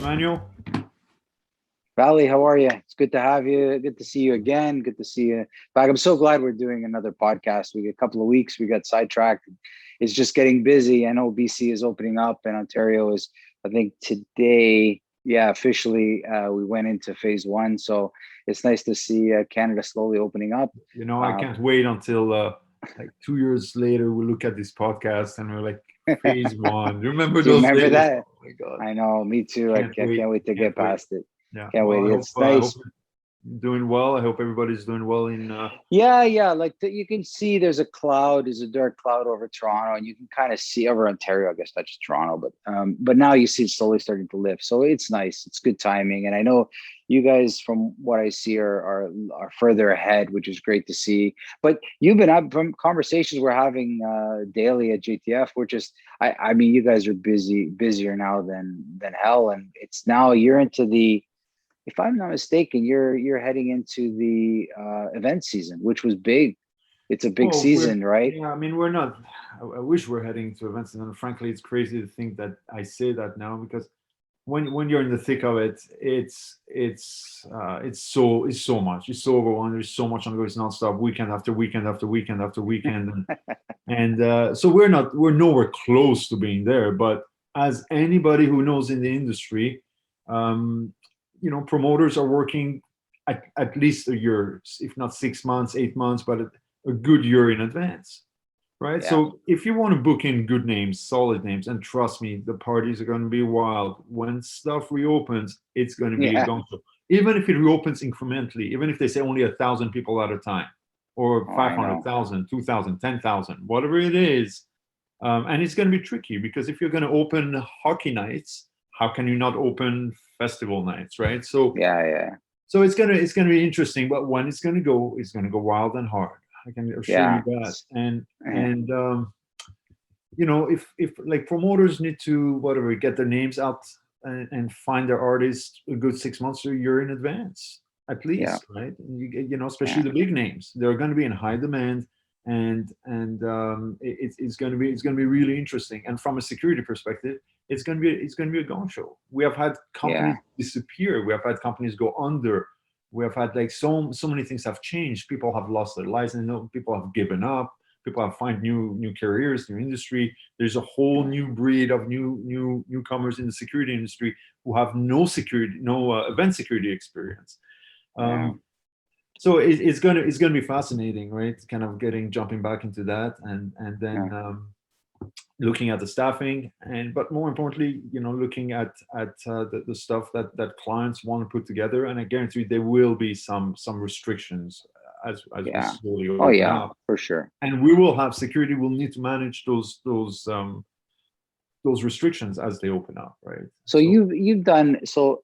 Emmanuel? Valley, how are you? It's good to have you. Good to see you again. Good to see you back. I'm so glad we're doing another podcast. We got a couple of weeks. We got sidetracked. It's just getting busy. I know BC is opening up and Ontario is, I think today, yeah, officially we went into phase one. So it's nice to see Canada slowly opening up. I can't wait until like 2 years later we look at this podcast and we're like, phase one. Remember Do you those remember days? that? Oh my God. I know, me too. I can't wait to get past it. Yeah. Can't Well, wait. It's nice. you're doing well. I hope everybody's doing well in. Yeah. Like you can see, there's a dark cloud over Toronto, and you can kind of see over Ontario. I guess that's just Toronto, but now you see it slowly starting to lift. So it's nice. It's good timing, and I know you guys, from what I see, are further ahead, which is great to see. But you've been up from conversations we're having daily at JTF. We're just, I mean, you guys are busier now than hell, and it's now you're into the. If I'm not mistaken, you're heading into the event season, which was big. It's a big season, right? Yeah, I mean, we're not. I wish we're heading to events, and frankly, it's crazy to think that I say that now because when you're in the thick of it, it's so much. It's so overwhelming. There's so much on the go. It's nonstop, weekend after weekend after weekend after weekend, and so we're nowhere close to being there. But as anybody who knows in the industry. Promoters are working at least a year, if not 6 months, 8 months, but a good year in advance, right? Yeah. So if you want to book in good names, solid names, and trust me, the parties are going to be wild. When stuff reopens, it's going to be a gong show. Even if it reopens incrementally, even if they say only 1,000 people at a time, or 500,000, 2,000, 10,000, whatever it is, and it's going to be tricky because if you're going to open hockey nights, how can you not open festival nights, right? So So it's gonna be interesting, but when it's gonna go wild and hard. I can assure you that. And if like promoters need to get their names out and find their artists a good 6 months or a year in advance, at least, right? And especially the big names, they're going to be in high demand, and it's going to be really interesting. And from a security perspective, it's going to be a gong show. We have had companies disappear. We have had companies go under. We have had so many things have changed. People have lost their license. People have given up. People have found new careers, new industry. There's a whole new breed of newcomers in the security industry who have no event security experience. So it's gonna be fascinating, right? Kind of jumping back into that, and then looking at the staffing, but more importantly, looking at the stuff that clients want to put together. And I guarantee there will be some restrictions as we slowly open up, for sure. And we will have security. Will need to manage those restrictions as they open up, right? So you've done. So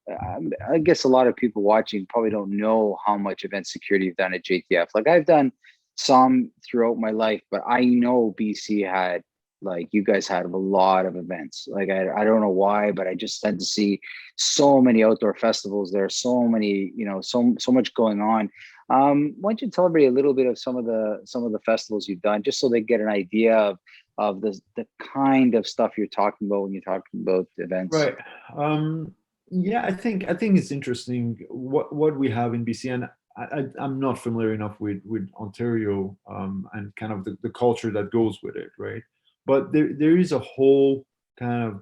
I guess a lot of people watching probably don't know how much event security you've done at JTF. Like I've done some throughout my life, but I know BC had. Like you guys had a lot of events. Like I don't know why, but I just tend to see so many outdoor festivals. There are so many, so much going on. Why don't you tell everybody a little bit of some of the festivals you've done, just so they get an idea of the kind of stuff you're talking about when you're talking about events. Right. Yeah, I think it's interesting what we have in BC, and I'm not familiar enough with Ontario and kind of the culture that goes with it, right? But there is a whole kind of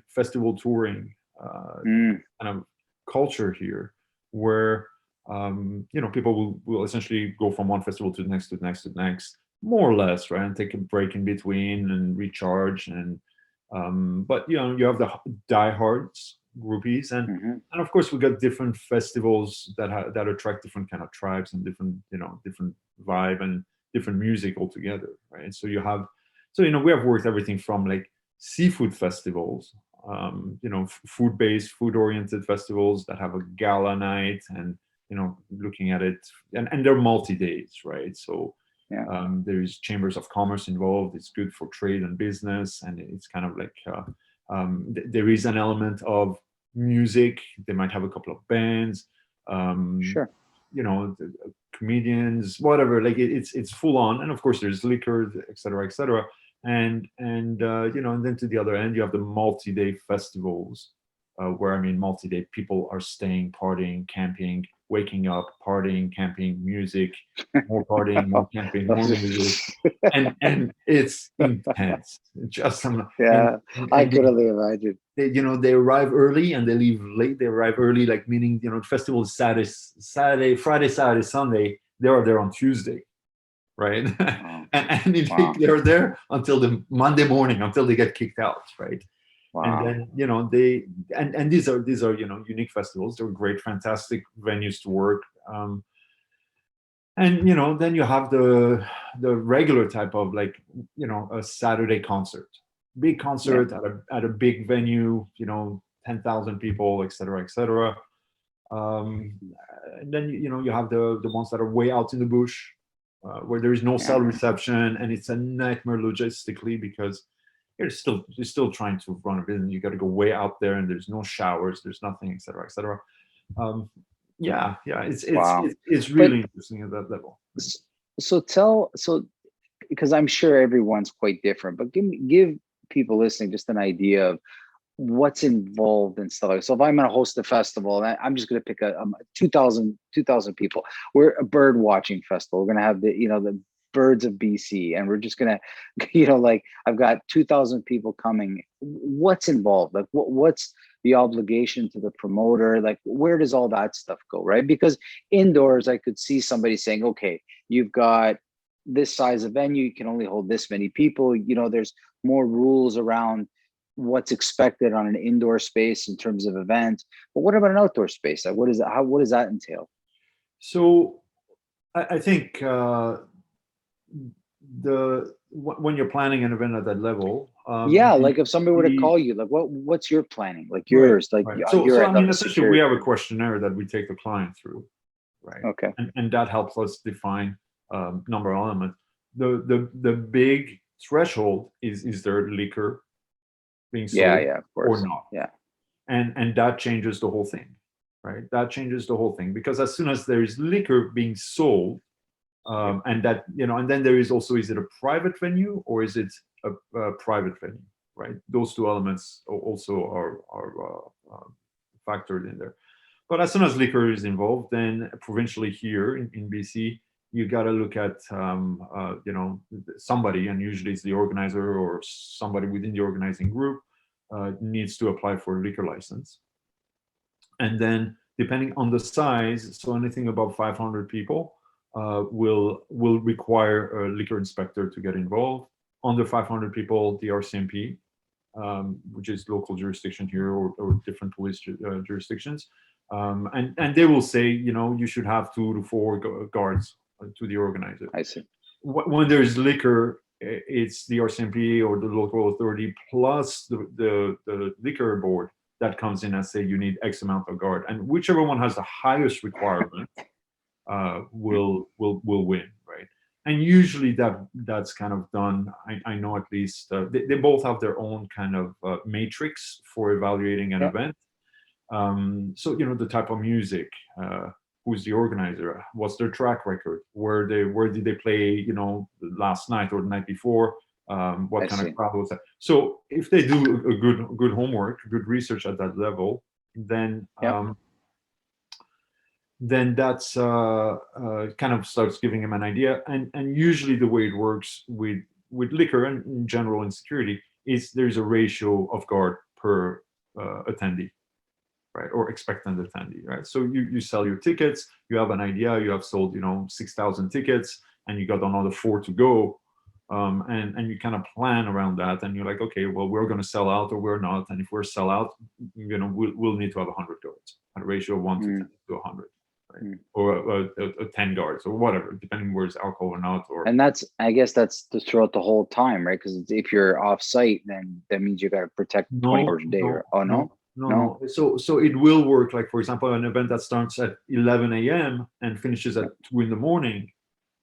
festival touring kind of culture here, where people will essentially go from one festival to the next, to the next, to the next, more or less, right, and take a break in between and recharge. And but you have the diehards, groupies, and of course we got different festivals that attract different kind of tribes and different vibe and different music altogether, right? So we have worked everything from like seafood festivals, food-based, food-oriented festivals that have a gala night, and looking at it, and they're multi-days, right? So there's chambers of commerce involved. It's good for trade and business, and it's kind of like there is an element of music. They might have a couple of bands, comedians, whatever. Like it's full on, and of course there's liquor, etc., etc. And then to the other end, you have the multi-day festivals where I mean multi-day, people are staying, partying, camping, waking up, partying, camping, music, more partying, more camping, more music, and it's intense. Just Yeah, I and could only imagine. they arrive early and they leave late. They arrive early, like meaning the festival is Friday, Saturday, Sunday. They are there on Tuesday, right? Wow. and Wow. they're there until the Monday morning, until they get kicked out, right? And Wow. then they and these are unique festivals. They're great, fantastic venues to work. And then you have the regular type of, like, a Saturday concert, big Yeah. concert at a big venue, 10,000 people, etc., etc. um, and then you have the ones that are way out in the bush, where there is no Yeah. cell reception, and it's a nightmare logistically, because you're still trying to run a business. You got to go way out there, and there's no showers, there's nothing, etc., etc. um, yeah, Wow. it's But really interesting at that level. s- so because I'm sure everyone's quite different, but give people listening just an idea of what's involved and stuff like. So if I'm going to host a festival, and I'm just going to pick a 2,000 people. We're a bird watching festival. We're going to have the birds of BC, and we're just going to like, I've got 2,000 people coming. What's involved? Like what's the obligation to the promoter? Like, where does all that stuff go, right? Because indoors, I could see somebody saying, okay, you've got this size of venue, you can only hold this many people. There's more rules around what's expected on an indoor space in terms of event. But what about an outdoor space? Like, what does that entail? So I think when you're planning an event at that level, Yeah, like if somebody were to the call you, like what's your planning? Like right, yours, like right. you're So I at mean, the essentially, we security. have a questionnaire that we take the client through, right? Okay. And that helps us define number of elements. The big threshold is there liquor being Yeah, sold yeah, of or course. not, Yeah. and that changes the whole thing, right? That changes the whole thing, because as soon as there is liquor being sold, and that and then there is also, is it a private venue or is it a private venue, right? Those two elements also are factored in there. But as soon as liquor is involved, then provincially here in BC, you got to look at somebody, and usually it's the organizer or somebody within the organizing group, needs to apply for a liquor license. And then depending on the size, so anything above 500 people will require a liquor inspector to get involved. Under 500 people, the RCMP, which is local jurisdiction here, or different police jurisdictions, and they will say, you should have 2 to 4 guards to the organizer. I see. When there's liquor, it's the RCMP or the local authority plus the liquor board that comes in and say you need X amount of guard, and whichever one has the highest requirement will win, right? And usually that's kind of done. I know at least they both have their own kind of matrix for evaluating an Yeah. event. So the type of music, who's the organizer, what's their track record, where did they play, last night or the night before, what kind of crowd was that. So if they do a good homework, good research at that level, then then that's kind of starts giving them an idea. And usually the way it works with liquor and in general in security is there's a ratio of guard per attendee, right, or expectant attendee, right? So you sell your tickets, you have an idea, you have sold 6,000 tickets, and you got another 4 to go, and you kind of plan around that, and you're like, okay, well, we're going to sell out or we're not, and if we're sell out, we'll need to have 100 guards at a ratio of 1 to 10 to 100, right? Or 10 guards or whatever, depending where it's alcohol or not. Or And I guess that's just throughout the whole time, right? Because if you're off site, then that means you got to protect 20 hours a day. No. So it will work. Like, for example, an event that starts at 11 a.m. and finishes at 2 in the morning,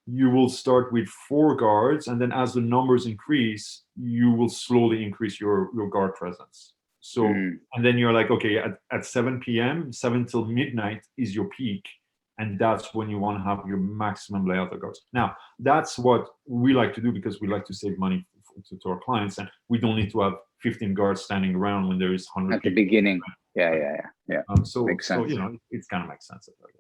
you will start with 4 guards, and then as the numbers increase, you will slowly increase your guard presence. So, and then you're like, okay, at 7 p.m., 7 till midnight is your peak, and that's when you want to have your maximum layout of guards. Now, that's what we like to do, because we like to save money to our clients, and we don't need to have 15 guards standing around when there is 100 at the people. beginning. Yeah, right? yeah, yeah, yeah. So Makes so sense. you know it kind of makes sense at that level.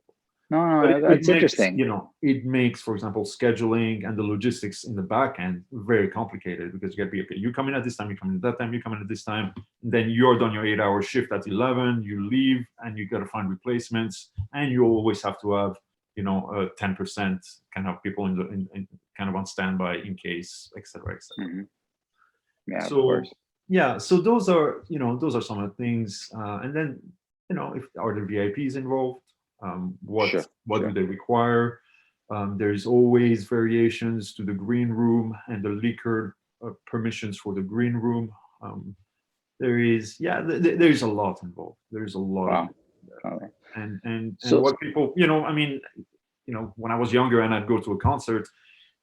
No, But no, it that's makes, interesting. you know, it makes, for example, scheduling and the logistics in the back end very complicated, because you got to be, okay, you come in at this time, you come in at that time, you come in at this time, then you're done your 8 hour shift at 11, you leave, and you got to find replacements, and you always have to have, you know, 10% kind of people in kind of on standby in case, et cetera, et cetera. Hmm. Yeah, of So course. yeah, so those are, you know, those are some of the things. And then, you know, if are the VIPs involved, Sure, what do sure. they require? There's always variations to the green room and the liquor permissions for the green room. There is, yeah, there's a lot involved. There's a lot of Wow. things there. Okay. And So, what people, you know, I mean, you know, when I was younger and I'd go to a concert,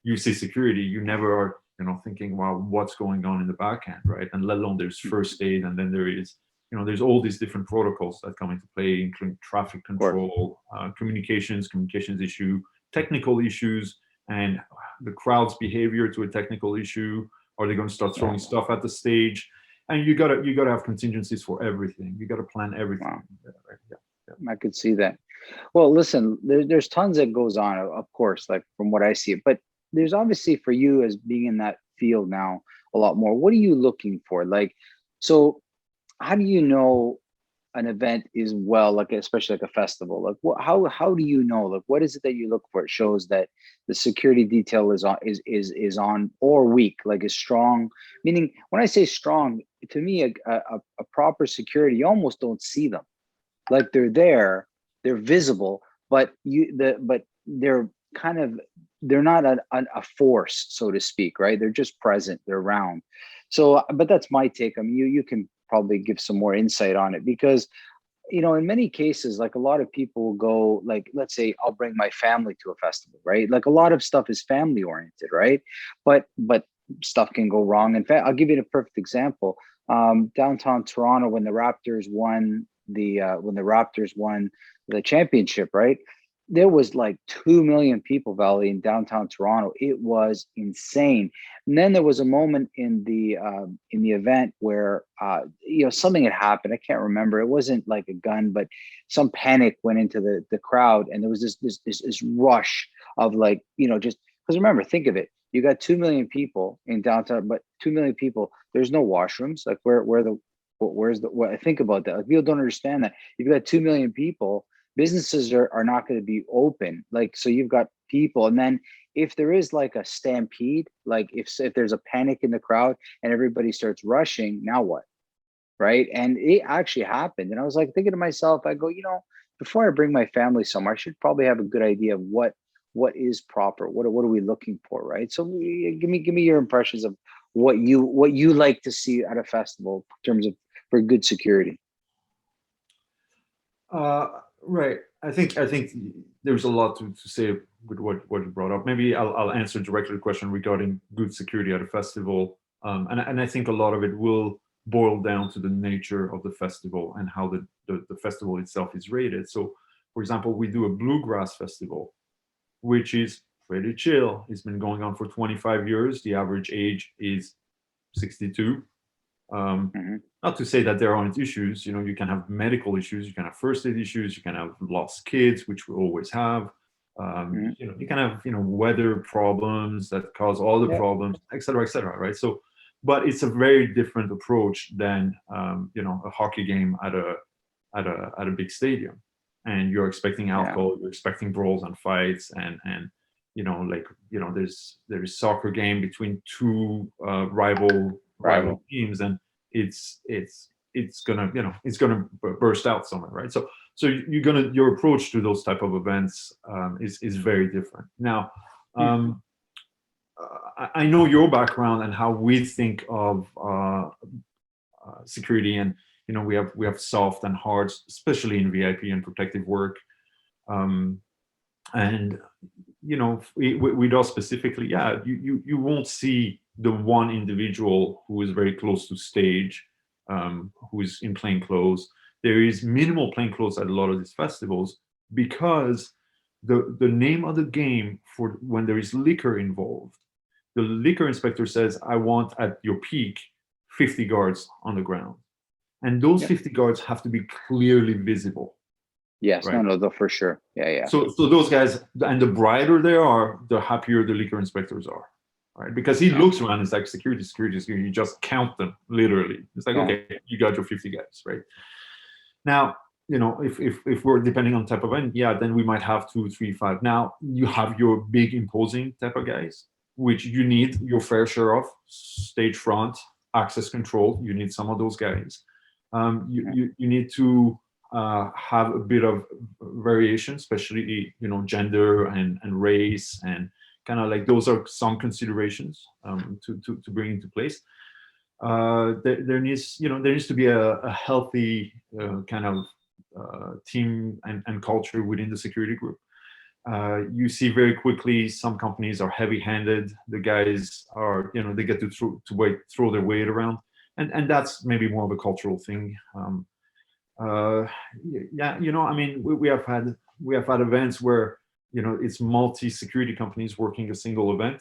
you see security, you never are, you know, thinking, wow, what's going on in the back end, right? And let alone there's mhm, first aid, and then there is, you know, there's all these different protocols that come into play, including traffic of course. control, communications issue, technical issues, and the crowd's behavior to a technical issue. Are they going to start Yeah. throwing stuff at the stage? And you gotta have contingencies for everything. You gotta plan everything. Wow. Right? Yeah, yeah. I could see that. Well, listen, there's tons that goes on, of course, like from what I see. But there's obviously for you as being in that field now a lot more. What are you looking for? Like, so how do you know an event is well, like especially like a festival? Like, what, how do you know? Like, what is it that you look for? It shows that the security detail is on is on or weak, like is strong. Meaning, when I say strong, to me, a proper security, you almost don't see them, like they're there, they're visible, but they're kind of, they're not a force, so to speak, right? They're just present, they're around. So but that's my take. I mean, you can probably give some more insight on it, because in many cases, like a lot of people will go, like, let's say I'll bring my family to a festival, right? Like a lot of stuff is family oriented, right? But stuff can go wrong. In fact, I'll give you a perfect example. Downtown Toronto, when the Raptors won the championship, right? There was like 2 million people, Valley, in downtown Toronto. It was insane. And then there was a moment in the event where something had happened. I can't remember. It wasn't like a gun, but some panic went into the crowd, and there was this rush of, like, just because, remember, think of it. You got 2 million people in downtown, but 2 million people. There's no washrooms. Like, where's the what? I think about that. Like, people don't understand that. You've got 2 million people. Businesses are not going to be open. Like, so you've got people, and then if there is like a stampede, like if there's a panic in the crowd and everybody starts rushing, now what? Right? And it actually happened. And I was like thinking to myself, I go, before I bring my family somewhere, I should probably have a good idea of what is proper. What are we looking for, right? So give me your impressions of what you like to see at a festival in terms of for good security. Right. I think there's a lot to say with what you brought up. Maybe I'll answer directly the question regarding good security at a festival. And I think a lot of it will boil down to the nature of the festival and how the festival itself is rated. So, for example, we do a bluegrass festival, which is pretty chill. It's been going on for 25 years. The average age is 62. Um, Hmm. Not to say that there aren't issues. You can have medical issues, you can have first aid issues, you can have lost kids, which we always have. Hmm. You can have weather problems that cause all the Yeah. problems, et cetera, right? So, but it's a very different approach than a hockey game at a big stadium, and you're expecting Yeah. alcohol, you're expecting brawls and fights, and there's soccer game between two rival Rival. teams, and it's gonna burst out somewhere, right? So your approach to those type of events is very different. Now, Hmm. I know your background and how we think of security, and we have soft and hard, especially in VIP and protective work. Um, and with us specifically, yeah, you won't see the one individual who is very close to stage, who is in plain clothes. There is minimal plain clothes at a lot of these festivals, because the name of the game, for when there is liquor involved, the liquor inspector says, I want at your peak 50 guards on the ground. and those Yeah. 50 guards have to be clearly visible, Yes. right? No, for sure. Yeah. Yeah. So those guys, and the brighter they are, the happier the liquor inspectors are, right? Because he Yeah. looks around, it's like security, security, security. You just count them literally. It's like, Yeah. okay, you got your 50 guys, right? Now, if we're depending on type of event, yeah, then we might have 2, 3, 5. Now you have your big imposing type of guys, which you need your fair share of. Stage front, access control, you need some of those guys. You need to have a bit of variation, especially gender and race, and kind of like those are some considerations to bring into place. There needs to be a healthy kind of team and culture within the security group. You see very quickly some companies are heavy-handed. The guys are, they get to throw their weight around, and that's maybe more of a cultural thing. Yeah, I mean, we have had events where it's multi-security companies working a single event,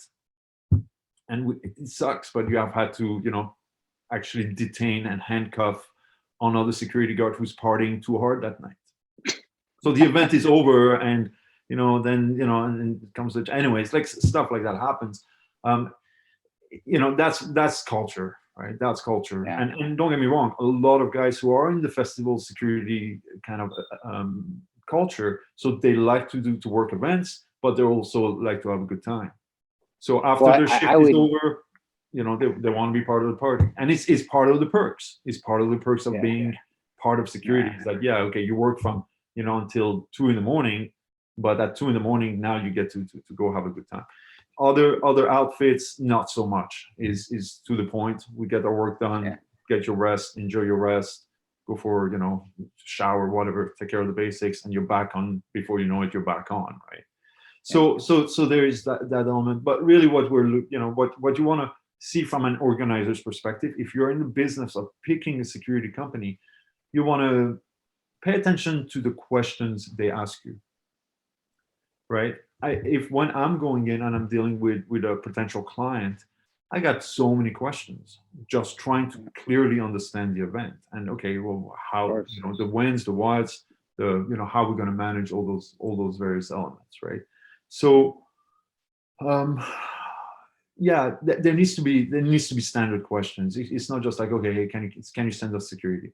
and it sucks, but you have had to actually detain and handcuff another security guard who's partying too hard that night. So the event is over, and and it comes to, anyways, like stuff like that happens. That's culture, right? That's culture. Yeah. And don't get me wrong, a lot of guys who are in the festival security kind of culture, so they like to work events, but they also like to have a good time. So after Well, their I shift is would. over, they want to be part of the party, and it's part of the perks. It's part of the perks of Yeah. being part of security. Yeah. It's like, yeah, okay, you work from until 2 a.m, but at 2 a.m now you get to go have a good time. Other outfits, not so much. Is to the point. We get our work done, Yeah. get your rest, enjoy your rest, go for shower, whatever, take care of the basics, and you're back on. Before you know it, you're back on, right? So there is that element. But really, what what you want to see from an organizer's perspective, if you're in the business of picking a security company, you want to pay attention to the questions they ask you, right? If when I'm going in and I'm dealing with a potential client, I got so many questions, just trying to clearly understand the event. And okay, well, Of how course. the whens, the whats, the how we're going to manage all those various elements, right? So um, yeah, there needs to be standard questions. It's not just like, okay, hey, can you send us security?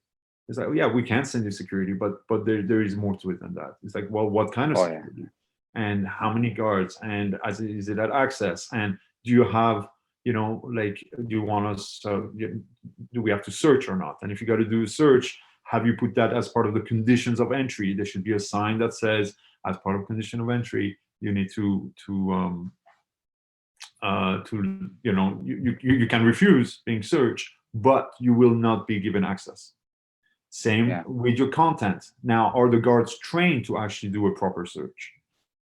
It's like, yeah, we can send you security, but there is more to it than that. It's like, well, what kind of Oh yeah. security, and how many guards, and is it at access, and do you have like, do you want us do we have to search or not? And if you got to do a search, have you put that as part of the conditions of entry? There should be a sign that says, as part of condition of entry, you need to you can refuse being searched, but you will not be given access. Same Yeah. with your content. Now, are the guards trained to actually do a proper search?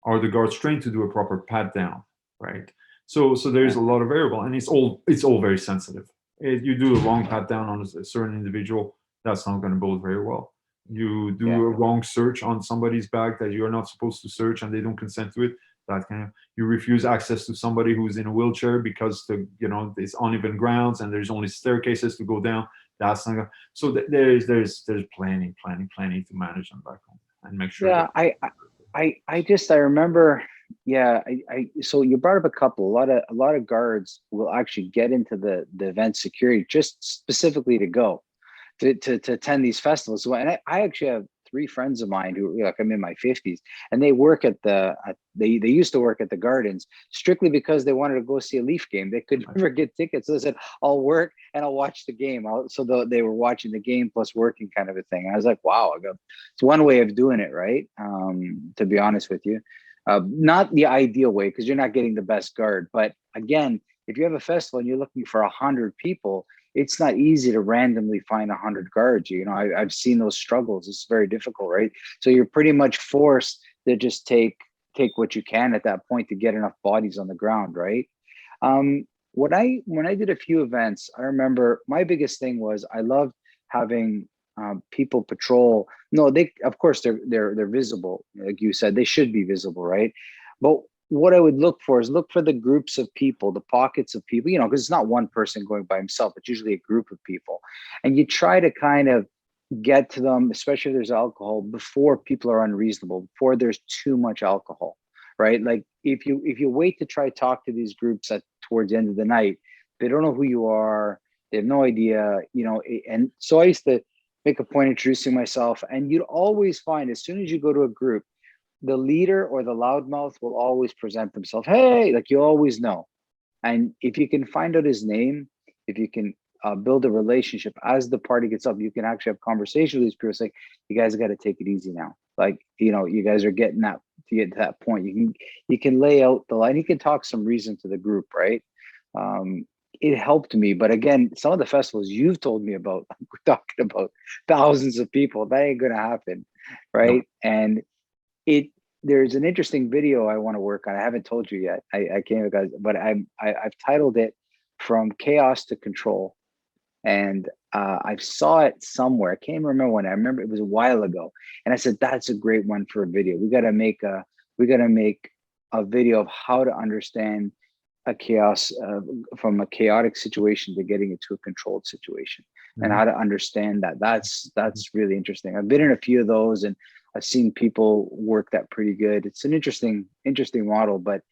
Are the guards trained to do a proper pat down? Right. So there's Yeah. a lot of variable, and it's all very sensitive. If you do a wrong pat down on a certain individual, that's not going to bode very well. You do Yeah. a wrong search on somebody's bag that you're not supposed to search, and they don't consent to it. That kind of, you refuse access to somebody who's in a wheelchair because it's uneven grounds and there's only staircases to go down. That's not gonna, so there's plenty to manage them back home and make sure that. Yeah. I remember. Yeah. So you brought up a couple. A lot of guards will actually get into the event security just specifically to go to attend these festivals. So, and I actually have three friends of mine who, like, I'm in my 50s, and they work they used to work at the Gardens strictly because they wanted to go see a Leaf game. They could never get tickets. So they said, I'll work and I'll watch the game. They were watching the game plus working, kind of a thing. And I was like, wow, it's one way of doing it, right? To be honest with you. Not the ideal way, because you're not getting the best guard. But again, if you have a festival and you're looking for 100 people, it's not easy to randomly find 100 guards. I've seen those struggles. It's very difficult, right? So you're pretty much forced to just take what you can at that point to get enough bodies on the ground, right? When I did a few events, I remember my biggest thing was I loved having people patrol. No, they, of course, they're visible, like you said, they should be visible, right? But what I would look for is look for the groups of people, the pockets of people, because it's not one person going by himself. It's usually a group of people, and you try to kind of get to them, especially if there's alcohol, before people are unreasonable, before there's too much alcohol, right? Like if you wait to try talk to these groups at towards the end of the night, they don't know who you are, they have no idea, you know. And so I used to make a point introducing myself, and you'd always find as soon as you go to a group, the leader or the loudmouth will always present themselves. Hey, like you always know. And if you can find out his name, if you can build a relationship as the party gets up, you can actually have conversation with these people. Say, you guys got to take it easy now. Like, you know, you guys are getting that to get to that point. You can lay out the line. You can talk some reason to the group, right? Um, it helped me, but again, some of the festivals you've told me about, we're talking about thousands of people. That ain't gonna happen, No. right? And it there's an interesting video I want to work on. I haven't told you yet. I can't, guys, but I've titled it "From Chaos to Control," and I saw it somewhere. I can't remember when. I remember it was a while ago, and I said that's a great one for a video. We got to make a video of how to understand a chaos from a chaotic situation to getting it to a controlled situation, and Mhm. how to understand that. That's really interesting. I've been in a few of those, and I've seen people work that pretty good. It's an interesting model, but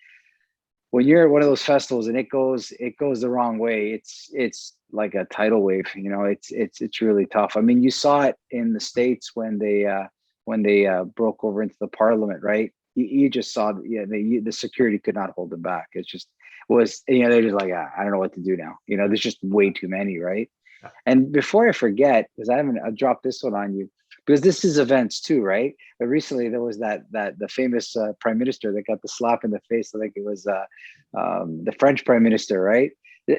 when you're at one of those festivals and it goes the wrong way, it's like a tidal wave. You know, it's really tough. I mean, you saw it in the States when they broke over into the parliament, right? You just saw, yeah, the security could not hold them back. It's just was, you know, they're just like, I don't know what to do now. You know, there's just way too many, right? And before I forget, because I'll drop this one on you, because this is events too, right? But recently there was that the famous prime minister that got the slap in the face. I think it was the French prime minister, right?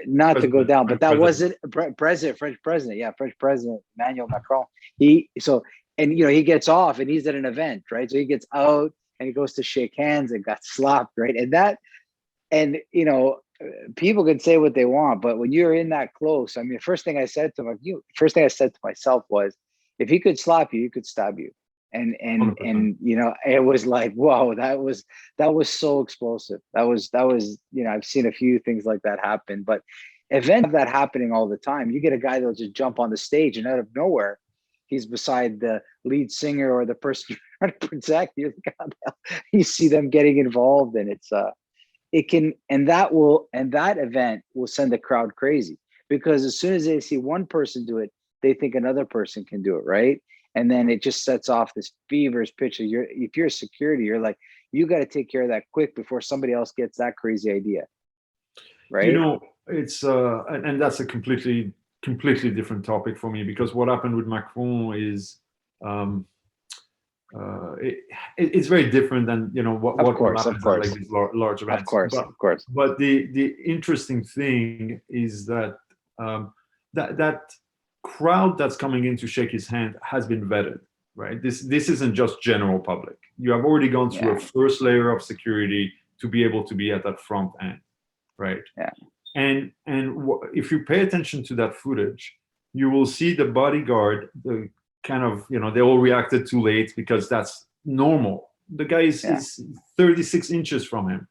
Not to go President, down, but French that president. wasn't president, French president, yeah, French president Emmanuel Macron. He so and you know he gets off and he's at an event, right? So he gets out and he goes to shake hands and got slapped, right? And you know, people can say what they want, but when you're in that close, I mean, first thing I said to myself was, if he could slap you, he could stab you. And 100%. you know, it was like, whoa, that was so explosive. That was, you know, I've seen a few things like that happen, but events have that happening all the time. You get a guy that'll just jump on the stage and out of nowhere, he's beside the lead singer or the person you're trying to protect. You're like, God, you see them getting involved, and it can, and that event will send the crowd crazy, because as soon as they see one person do it, they think another person can do it, right? And then it just sets off this feverish pitch. If you're a security, you're like, you got to take care of that quick before somebody else gets that crazy idea, You right? know, it's and that's a completely different topic for me, because what happened with Macron is um, it, it's very different than, you know, Of what course, of happens at like course, these large of events. course, of course. But the interesting thing is that that crowd that's coming in to shake his hand has been vetted, right? This isn't just general public. You have already gone through a Yeah, first layer of security to be able to be at that front end, right? yeah, And if you pay attention to that footage, you will see the bodyguard, the kind of, you know, they all reacted too late because that's normal. The guy yeah, is 36 inches from him,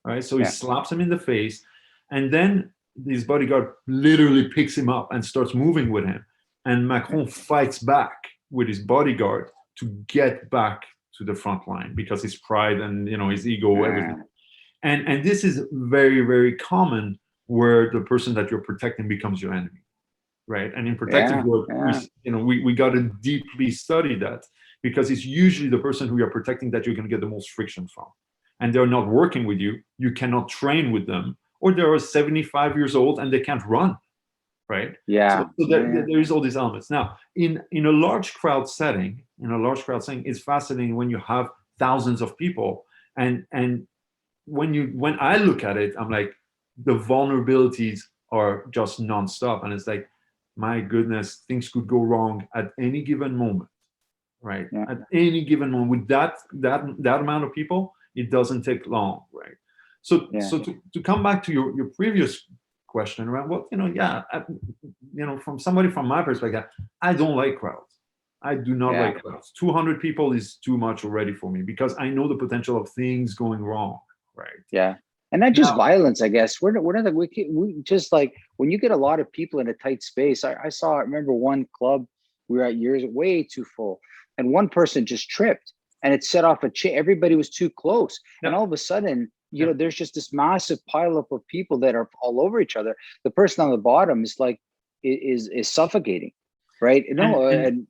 right? So he yeah, slaps him in the face, and then his bodyguard literally picks him up and starts moving with him. And yeah, Macron fights back with his bodyguard to get back to the front line because his pride and, you know, his ego, everything. yeah, And this is very common, where the person that you're protecting becomes your enemy, right? And in protective yeah, work, yeah, we got to deeply study that, because it's usually the person who you're protecting that you're going to get the most friction from, and they're not working with you. You cannot train with them, or they are 75 years old and they can't run, right? So, yeah, yeah, there is all these elements. Now, in a large crowd setting, it's fascinating when you have thousands of people, and when I look at it, I'm like, the vulnerabilities are just nonstop, and it's like, my goodness, things could go wrong at any given moment, right? yeah, At any given moment, with that amount of people, it doesn't take long, right? So yeah, to come back to your previous question around, well, yeah, from somebody from my perspective, I don't like crowds. I do not yeah, like crowds. 200 people is too much already for me, because I know the potential of things going wrong, right? yeah. And not just Now, violence, I guess. We're not like we just like when you get a lot of people in a tight space. I remember one club. We were at yours way too full, and one person just tripped, and it set off a chain. Everybody was too close, and Yeah. all of a sudden, Yeah. there's just this massive pileup of people that are all over each other. The person on the bottom is like is suffocating, right? And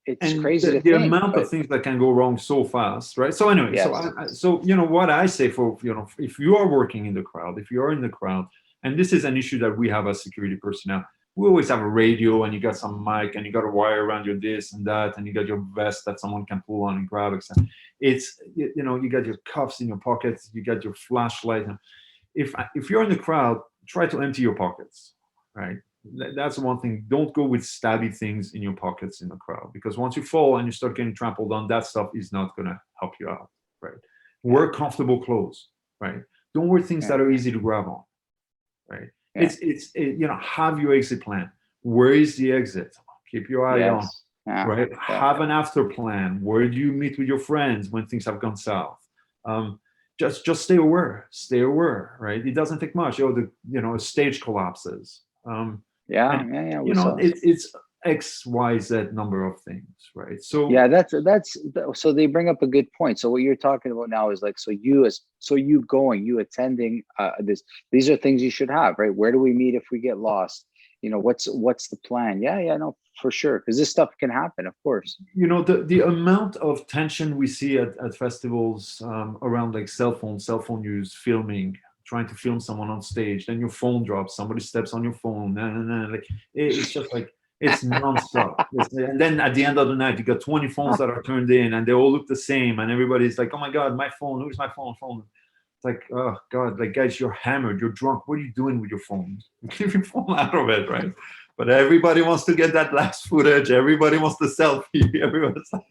it's And crazy to the think, amount of but things that can go wrong so fast, right? So anyway, so yes, so what I say for, if you are working in the crowd, if you are in the crowd, and this is an issue that we have as security personnel, we always have a radio, and you got some mic, and you got a wire around your this and that, and you got your vest that someone can pull on and grab, etc. It's, you got your cuffs in your pockets, you got your flashlight. If you're in the crowd, try to empty your pockets, right? That's one thing. Don't go with stabby things in your pockets in the crowd, because once you fall and you start getting trampled on, that stuff is not going to help you out, right? Wear comfortable clothes, right? Don't wear things yeah, that are easy to grab on, right? yeah, Have your exit plan. Where is the exit? Keep your eye on, yes, yeah, right? yeah. Have an after plan. Where do you meet with your friends when things have gone south? Just stay aware. Stay aware, right? It doesn't take much. A stage collapses. Yeah, And yeah, yeah. We saw. it's XYZ number of things, right? So Yeah, that's so they bring up a good point. So what you're talking about now is like, you attending these are things you should have, right? Where do we meet if we get lost? What's the plan? Yeah, yeah, no, for sure, because this stuff can happen, of course. the amount of tension we see at festivals, around like cell phone use, filming, trying to film someone on stage, then your phone drops, somebody steps on your phone, like it's just like, it's nonstop. And then at the end of the night, you got 20 phones that are turned in, and they all look the same, and everybody's like, "Oh my God, my phone! Who's my phone? It's like, oh God, like, guys, you're hammered, you're drunk. What are you doing with your phone? Keep your phone out of it, right? But everybody wants to get that last footage. Everybody wants the selfie. Everybody's like,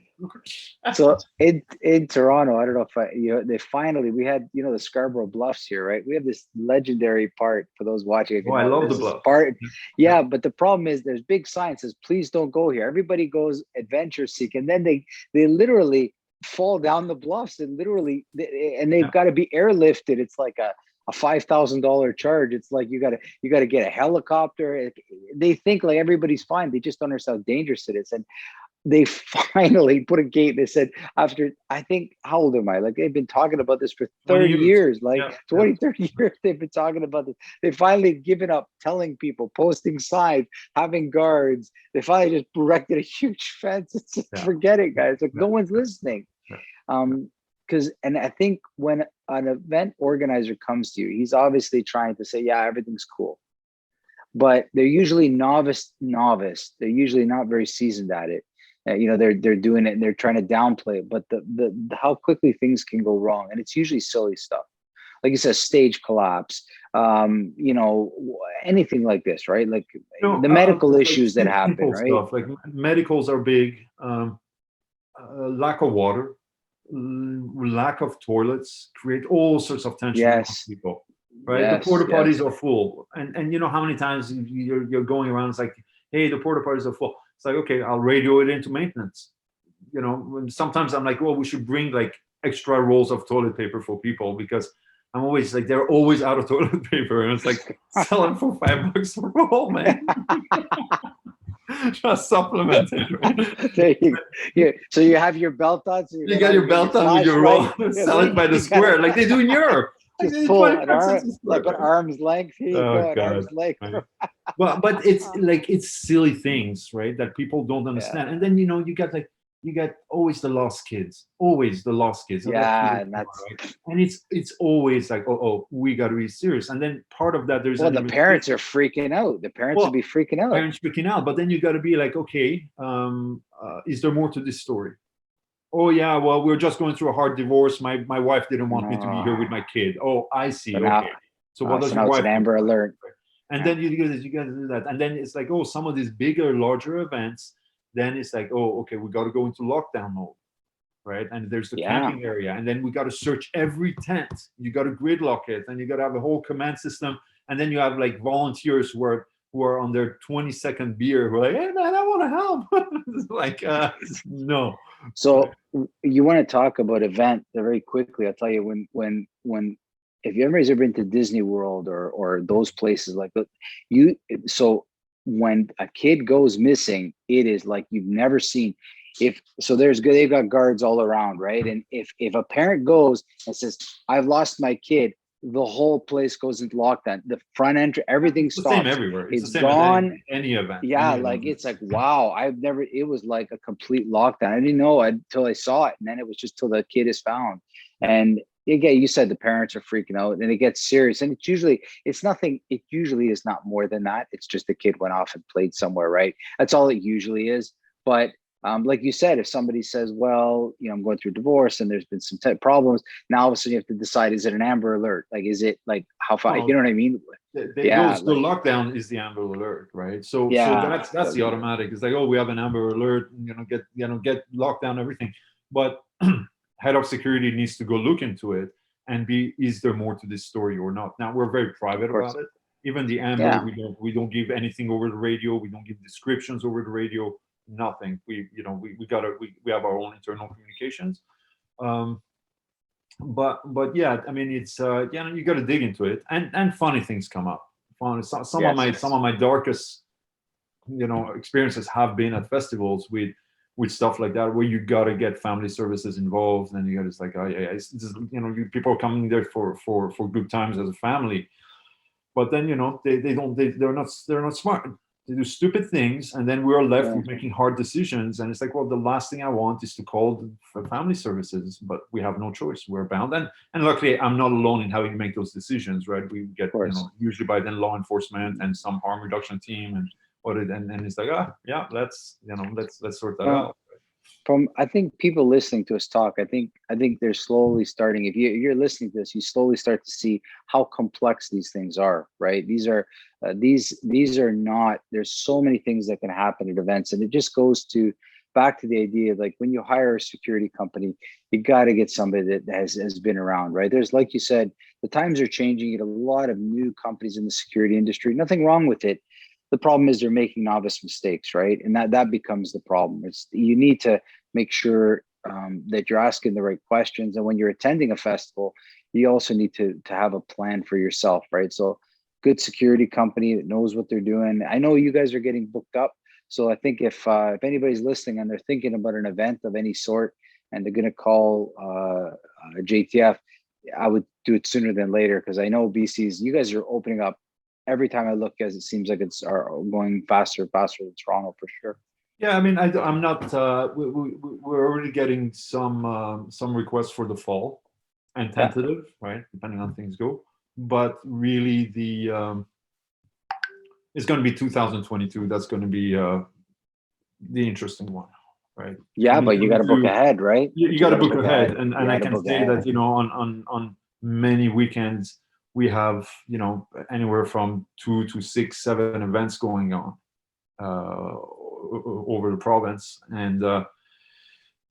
So in Toronto, I don't know if they finally, we had the Scarborough Bluffs here, right? We have this legendary part for those watching. If oh, I love the this is bluff. part, Yeah. yeah. But the problem is, there's big signs says, "Please don't go here." Everybody goes adventure seek, and then they literally fall down the bluffs, and and they've Yeah. got to be airlifted. It's like a $5,000 charge. It's like you gotta get a helicopter. They think like everybody's fine. They just don't understand how dangerous it is. And they finally put a gate. They said, after, I think, how old am I? Like, they've been talking about this for 20 30 years, like Yeah. 20, 30 years. They've been talking about this. They finally given up telling people, posting signs, having guards. They finally just erected a huge fence. It's just, Yeah. forget it, guys. Like, Yeah. no one's listening. Yeah. And I think when an event organizer comes to you, he's obviously trying to say, yeah, everything's cool. But they're usually novice. They're usually not very seasoned at it. They're doing it and they're trying to downplay it, but the how quickly things can go wrong, and it's usually silly stuff, like you said, stage collapse, anything like this, right? Like the medical Like issues that happen, simple right? stuff, like medicals are big. Lack of water, lack of toilets create all sorts of tension among Yes, people, right? The yes, porta yes. potties are full, and you know how many times you're going around. It's like, hey, the porta potties are full. It's like, okay, I'll radio it into maintenance. Sometimes I'm like, well, we should bring like extra rolls of toilet paper for people, because I'm always like, they're always out of toilet paper, and it's like, sell it for $5 a roll, man. Just supplement it, right? There you go. Yeah. So you have your belt on. So You got your belt on with your roll, sell it by the square, like they do in Europe. Like just they do pull 25 cents a square, like an right? arm's length. Here you Oh go, an God. arm's length. Right. But it's like, it's silly things, right, that people don't understand. Yeah, And then you got always the lost kids, always the lost kids. yeah, and that's, Right? And it's always like, oh, we got to be serious. And then part of that, there's well, an the parents are freaking out. The parents well, would be freaking out. parents freaking out. But then you got to be like, okay, is there more to this story? Oh yeah, well, we're just going through a hard divorce. My wife didn't want me to be here with my kid. Oh, I see. So now, Okay. So what does so your now it's wife an do? Amber Alert. And Yeah. then you do this, you got to do that. And then it's like, oh, some of these bigger, larger events, then it's like, oh, okay, we got to go into lockdown mode, right? And there's the Yeah. camping area. And then we got to search every tent. You got to gridlock it. And you got to have a whole command system. And then you have like volunteers who are on their 22nd beer, who are like, hey man, I want to help. It's like, no. So you want to talk about event very quickly? I'll tell you, when if you ever been to Disney World or those places like that, so when a kid goes missing, it is like you've never seen. If so, there's good. They've got guards all around, right? And if a parent goes and says, "I've lost my kid," the whole place goes into lockdown. The front entry, everything It's the same stops. everywhere. It's the It's same at gone. any event. Yeah, Any like event. it's like wow. I've never. It was like a complete lockdown. I didn't know until I saw it, and then it was just till the kid is found. And again, you said the parents are freaking out, and it gets serious. And it's nothing. It usually is not more than that. It's just the kid went off and played somewhere, right? That's all it usually is. But like you said, if somebody says, well, I'm going through divorce and there's been some problems, now all of a sudden you have to decide, is it an Amber Alert? Like, is it like how far, you know what I mean? Yeah. The lockdown is the Amber Alert, right? So Yeah. that's the automatic. It's like, oh, we have an Amber Alert, get lockdown, everything. But head of security needs to go look into it and is there more to this story or not? Now we're very private about it. Even the Amber, Yeah. we don't give anything over the radio. We don't give descriptions over the radio. Nothing. We have our own internal communications. But yeah, I mean, it's you got to dig into it, and funny things come up. Some of my darkest experiences have been at festivals with stuff like that, where you got to get family services involved, and you got to, it's like, oh yeah, it's just, people are coming there for good times as a family, but then they're not smart. They do stupid things, and then we're left with making hard decisions. And it's like, well, the last thing I want is to call for family services, but we have no choice. We're bound. And luckily, I'm not alone in having to make those decisions, right? We get, usually by then law enforcement and some harm reduction team and and it's like, let's sort that out. I think people listening to us talk, I think they're slowly starting. If you're listening to this, you slowly start to see how complex these things are, right? These are not. There's so many things that can happen at events, and it just goes back to the idea of, like, when you hire a security company, you got to get somebody that has been around, right? There's, like you said, the times are changing. You get a lot of new companies in the security industry. Nothing wrong with it. The problem is they're making novice mistakes, right? And that becomes the problem. You need to make sure that you're asking the right questions. And when you're attending a festival, you also need to have a plan for yourself, right? So good security company that knows what they're doing. I know you guys are getting booked up. So I think if anybody's listening and they're thinking about an event of any sort and they're going to call JTF, I would do it sooner than later, because I know you guys are opening up. Every time I look, as it seems like it's going faster and faster than Toronto, for sure. Yeah, I mean, I'm not. We're already getting some requests for the fall, and tentative, right, depending on things go. But really, it's going to be 2022. That's going to be the interesting one, right? Yeah, but you got to book ahead, right? You got to book ahead, and I can say that on many weekends we have anywhere from 2 to 6, 7 events going on over the province, and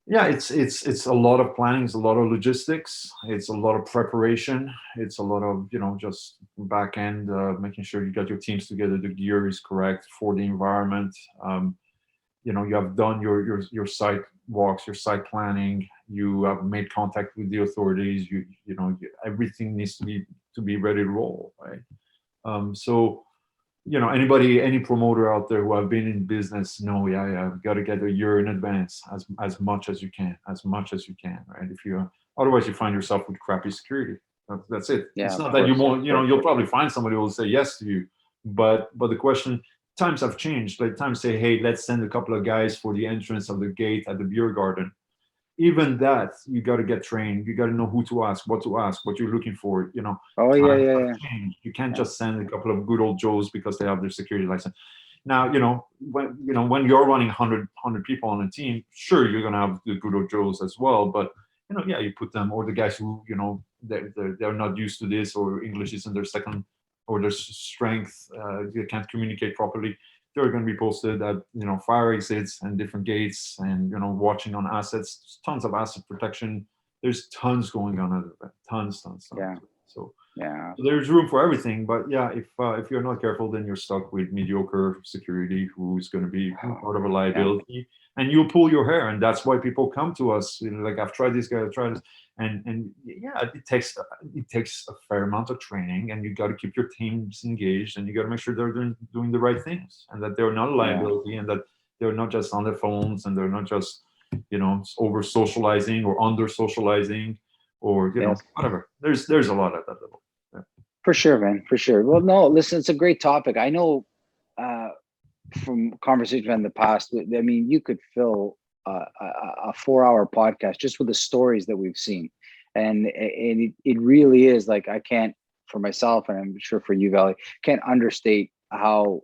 it's a lot of planning, it's a lot of logistics, it's a lot of preparation, it's a lot of just back end, making sure you got your teams together, the gear is correct for the environment. You have done your site walks, your site planning, you have made contact with the authorities, everything needs to be ready to roll, right? So any promoter out there who have been in business know, you've got to get a year in advance, as much as you can, right? Otherwise you find yourself with crappy security. That's it. Yeah, it's not that you won't, you'll probably find somebody who will say yes to you, but the question, times have changed. Like, times say, hey, let's send a couple of guys for the entrance of the gate at the beer garden. Even that, you got to get trained. You got to know who to ask, what you're looking for. Oh yeah. You can't just send a couple of good old Joes because they have their security license. Now, when you're running 100 people on a team, sure, you're gonna have the good old Joes as well. But you put them, or the guys who they're not used to this, or English isn't their second or their strength. They can't communicate properly. They're going to be posted at fire exits and different gates, and watching on assets. Tons of asset protection. There's tons going on at the event. Tons. Yeah. So Yeah. So there's room for everything, but yeah, if you're not careful, then you're stuck with mediocre security who's going to be part of a Yeah. liability, and you'll pull your hair. And that's why people come to us. You know, like, I've tried this guy, I've tried this, and yeah, it takes a fair amount of training, and you got to keep your teams engaged, and you got to make sure they're doing the right things, and that they're not a Yeah. liability, and that they're not just on their phones, and they're not just, over socializing or under socializing, or Yes. whatever. There's a lot at that level. Yeah. For sure, man. For sure. Well, no, listen, it's a great topic. I know uh, from conversation in the past, I mean, you could fill a 4-hour podcast just with the stories that we've seen. And it really is like, I can't, for myself, and I'm sure for you, Valley, can't understate how,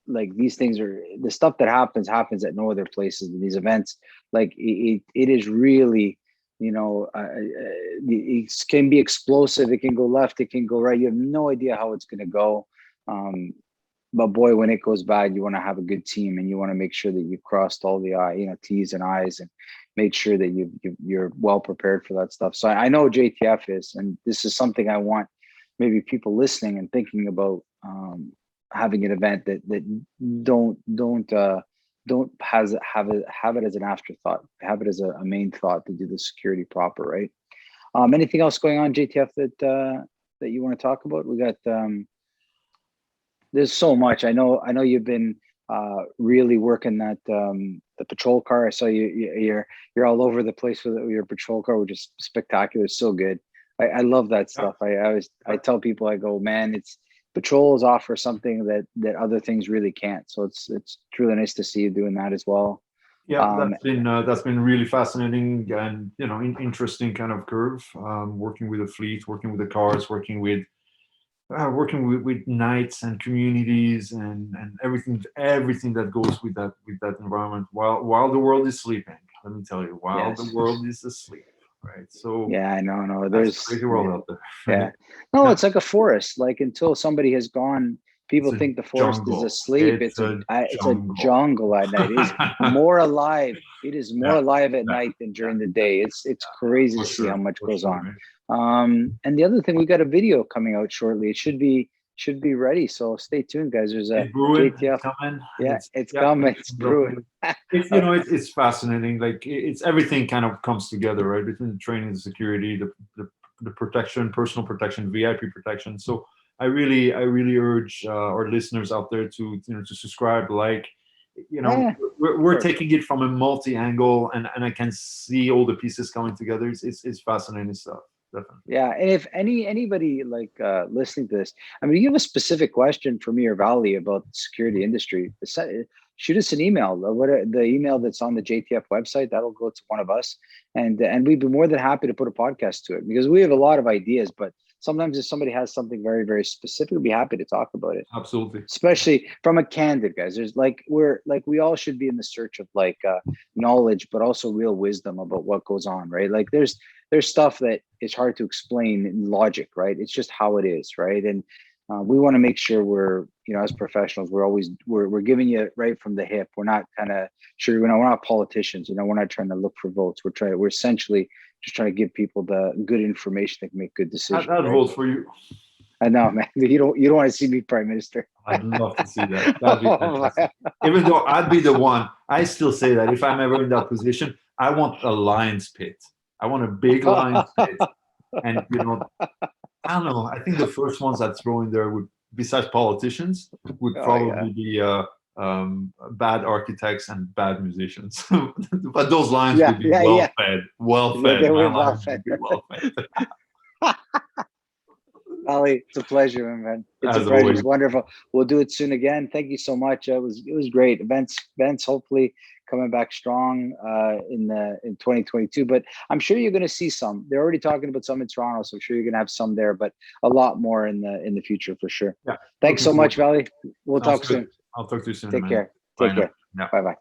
like, these things are, the stuff that happens at no other places. These events, like, it is really, it can be explosive. It can go left, it can go right. You have no idea how it's going to go. But boy, when it goes bad, you want to have a good team, and you want to make sure that you've crossed all the T's and I's, and make sure that you're well prepared for that stuff. So I know JTF is, and this is something I want maybe people listening and thinking about, having an event that don't have it as an afterthought, have it as a main thought to do the security proper, right? Anything else going on, JTF, that you want to talk about? We got there's so much. I know you've been really working that the patrol car. I saw you're all over the place with your patrol car, which is spectacular. It's so good. I love that stuff. I tell people, I go, man, it's patrols offer something that other things really can't. So it's really nice to see you doing that as well. Yeah, that's been really fascinating, and interesting kind of curve. Working with the fleet, working with the cars, working with nights and communities, and everything that goes with that environment while the world is sleeping. Let me tell you, while Yes. the world is asleep, right? So Yeah, no, there's a crazy world out there. Right? Yeah, no, it's like a forest. Like, until somebody has gone, people It's a think the forest is jungle. asleep. It's a It's a jungle. jungle at night. It is more alive. It is more alive at night than during the day. It's crazy to see how much goes on. Right? And the other thing, we got a video coming out shortly. It should be ready. So stay tuned, guys. There's a JTF. It's coming. Yeah, it's coming. It's brewing. It's fascinating. Like, it's everything kind of comes together, right? Between the training, the security, the protection, personal protection, VIP protection. So I really urge our listeners out there to subscribe, like, we're taking it from a multi-angle, and I can see all the pieces coming together. It's fascinating stuff. Definitely. Yeah, and if anybody like listening to this, I mean, you have a specific question for me or Valley about the security industry, shoot us an email. The email that's on the JTF website, that'll go to one of us, and we'd be more than happy to put a podcast to it, because we have a lot of ideas. But sometimes if somebody has something very, very specific, we'd be happy to talk about it. Absolutely. Especially from a candid, guys. There's we all should be in the search of knowledge, but also real wisdom about what goes on, right? Like, there's stuff that is hard to explain in logic, right? It's just how it is, right? And we want to make sure we're, as professionals, we're giving you right from the hip. We're not kind of sure, we're not politicians, we're not trying to look for votes. We're essentially just trying to give people the good information that can make good decisions. I'd vote for you. I know, man. You don't want to see me prime minister. I'd love to see that. That'd be fantastic. Even though I'd be the one, I still say that if I'm ever in that position, I want a lion's pit. I want a big lion's pit. And I don't know. I think the first ones I'd throw in there would, besides politicians, would probably be bad architects and bad musicians. But those lions would be well fed. Well fed. They were well fed. Ali, it's a pleasure, man. It's a pleasure. It's wonderful. We'll do it soon again. Thank you so much. It was great. Events hopefully coming back strong in 2022. But I'm sure you're going to see some. They're already talking about some in Toronto, so I'm sure you're going to have some there. But a lot more in the future for sure. Yeah. Thanks so much, Valley. We'll talk soon. I'll talk to you soon. Take care. Take care. Bye bye.